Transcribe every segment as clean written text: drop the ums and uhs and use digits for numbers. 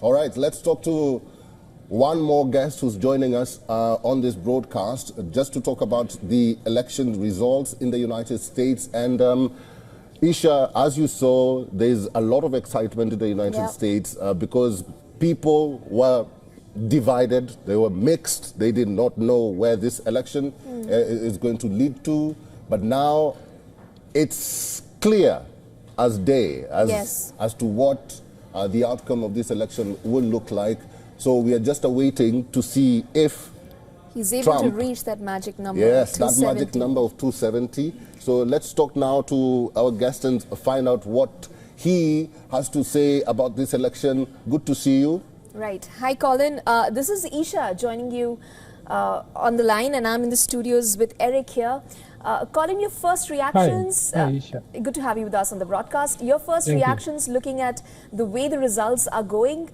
All right, let's talk to one more guest who's joining us on this broadcast just to talk about the election results in the United States. And Isha, as you saw, there's a lot of excitement in the United States because people were divided, they were mixed, they did not know where this election is going to lead to. But now it's clear as day as to what the outcome of this election will look like. So we are just awaiting to see if he's able to reach that magic number. Yes, that magic number of 270. So let's talk now to our guest and find out what he has to say about this election. Good to see you. Right. Hi, Colin. This is Isha joining you on the line, and I'm in the studios with Eric here. Colin, your first reactions. Hi, Isha. Good to have you with us on the broadcast. Your first reactions looking at the way the results are going.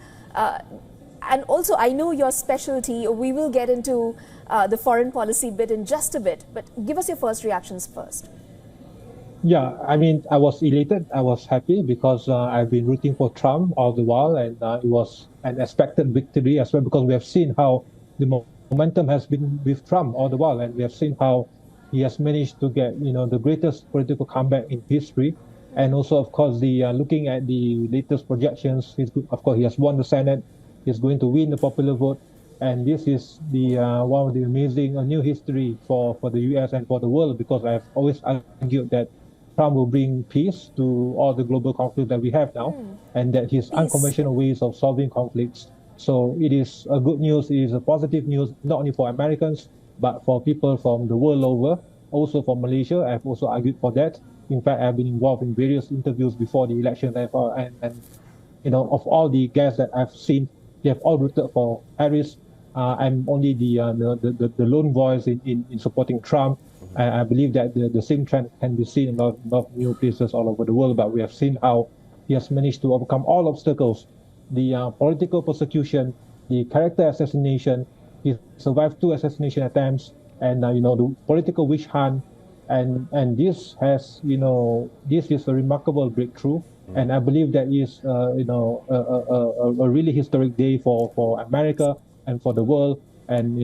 And also, I know your specialty. We will get into the foreign policy bit in just a bit, but give us your first reactions first. Yeah, I mean, I was elated. I was happy because I've been rooting for Trump all the while, and it was an expected victory as well because we have seen how the momentum has been with Trump all the while, and we have seen how he has managed to get, the greatest political comeback in history. And also, of course, the looking at the latest projections, of course, he has won the Senate. He's going to win the popular vote, and this is the one of the amazing new history for the U.S. and for the world, because I've always argued that Trump will bring peace to all the global conflicts that we have now, and that his unconventional ways of solving conflicts. So it is a good news. It is a positive news, not only for Americans, but for people from the world over, also for Malaysia. I've also argued for that. In fact, I've been involved in various interviews before the election, and of all the guests that I've seen, they have all rooted for Harris. I'm only the lone voice in supporting Trump. I believe that the same trend can be seen in a lot of new places all over the world, but we have seen how he has managed to overcome all obstacles, the political persecution, the character assassination. He survived 2 assassination attempts, and the political witch hunt, and this has this is a remarkable breakthrough, and I believe that is a really historic day for America and for the world, and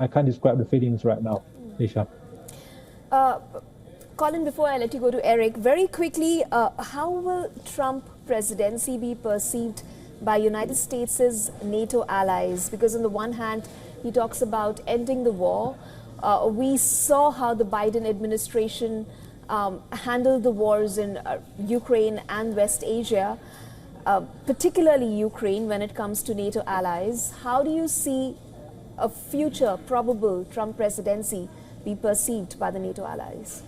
I can't describe the feelings right now, Isha. Colin, before I let you go to Eric, very quickly, how will Trump presidency be perceived by United States' NATO allies? Because on the one hand, he talks about ending the war. We saw how the Biden administration handled the wars in Ukraine and West Asia, particularly Ukraine when it comes to NATO allies. How do you see a future probable Trump presidency be perceived by the NATO allies?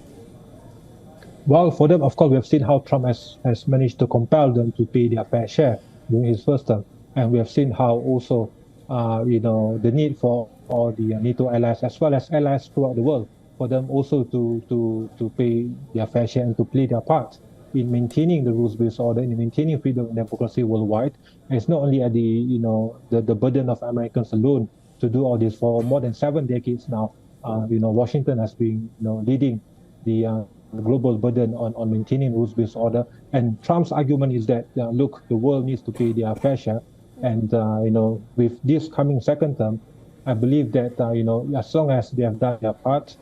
Well, for them, of course, we have seen how Trump has managed to compel them to pay their fair share during his first term. And we have seen how also, the need for all the NATO allies, as well as allies throughout the world, for them also to pay their fair share and to play their part in maintaining the rules-based order, in maintaining freedom and democracy worldwide. And it's not only at the burden of Americans alone to do all this. For more than 7 decades now, Washington has been leading the global burden on maintaining rules-based order. And Trump's argument is that, look, the world needs to pay their fair share. And, with this coming second term, I believe that, as long as they have done their part,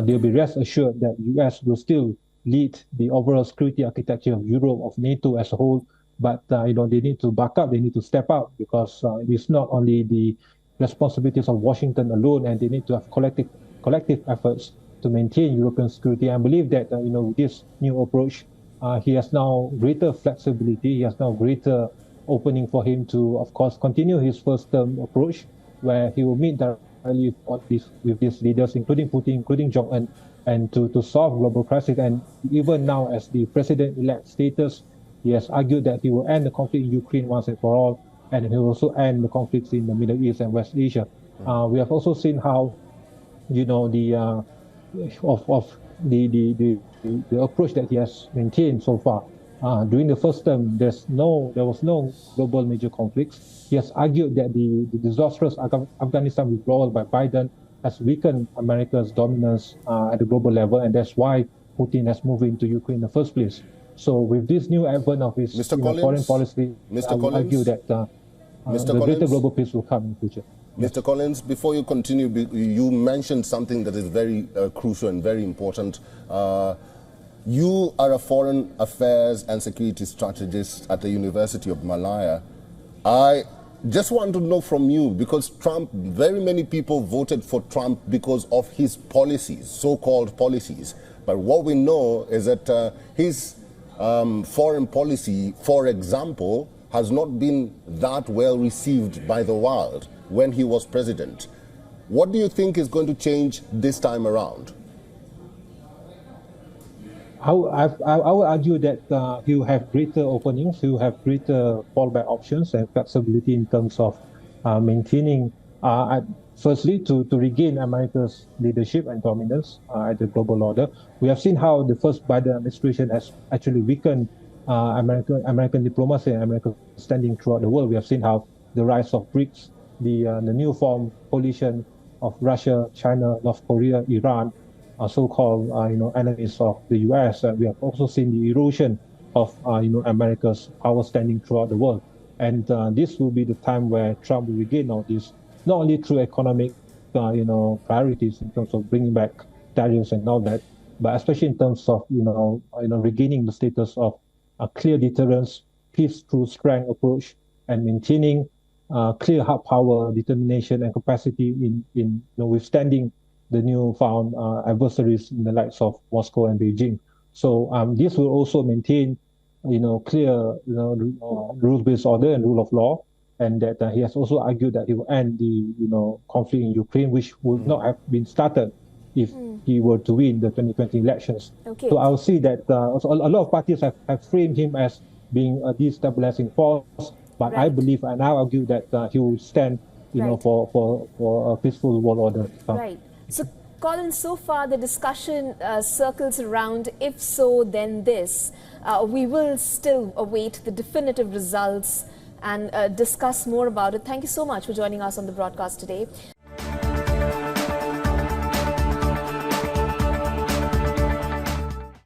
they'll be rest assured that the U.S. will still lead the overall security architecture of Europe, of NATO as a whole. But, they need to back up, they need to step up, because it's not only the responsibilities of Washington alone, and they need to have collective efforts to maintain European security. I believe that, with this new approach, he has now greater flexibility, he has now greater opening for him to, of course, continue his first-term approach, where he will meet directly with these leaders, including Putin, including Jong-un, and to solve global crisis. And even now, as the president-elect status, he has argued that he will end the conflict in Ukraine once and for all, and he will also end the conflicts in the Middle East and West Asia. We have also seen how, the approach that he has maintained so far. During the first term, there was no global major conflicts. He has argued that the disastrous Afghanistan withdrawal by Biden has weakened America's dominance at the global level, and that's why Putin has moved into Ukraine in the first place. So with this new advent of his foreign policy, I would argue that the greater global peace will come in the future. Mr. Collins, before you continue, you mentioned something that is very crucial and very important. You are a foreign affairs and security strategist at the University of Malaya. I just want to know from you, because Trump, very many people voted for Trump because of his policies, so-called policies. But what we know is that his foreign policy, for example, has not been that well received by the world when he was president. What do you think is going to change this time around? I would argue that he will have greater openings, he will have greater fallback options and flexibility in terms of maintaining, firstly, to regain America's leadership and dominance at the global order. We have seen how the first Biden administration has actually weakened American diplomacy and American standing throughout the world. We have seen how the rise of BRICS, the new formed coalition of Russia, China, North Korea, Iran, so-called enemies of the U.S. We have also seen the erosion of America's power standing throughout the world. And this will be the time where Trump will regain all this, not only through economic priorities in terms of bringing back tariffs and all that, but especially in terms of regaining the status of a clear deterrence, peace through strength approach, and maintaining clear hard power, determination, and capacity in withstanding the newfound adversaries in the likes of Moscow and Beijing. So this will also maintain, clear, rules-based order and rule of law, and that he has also argued that he will end the, conflict in Ukraine, which would not have been started if he were to win the 2020 elections. Okay. So I'll see that a lot of parties have framed him as being a destabilizing force, but right. I believe and I argue that he will stand, right. for a peaceful world order. Right. So, Colin, so far the discussion circles around if so, then this. We will still await the definitive results and discuss more about it. Thank you so much for joining us on the broadcast today.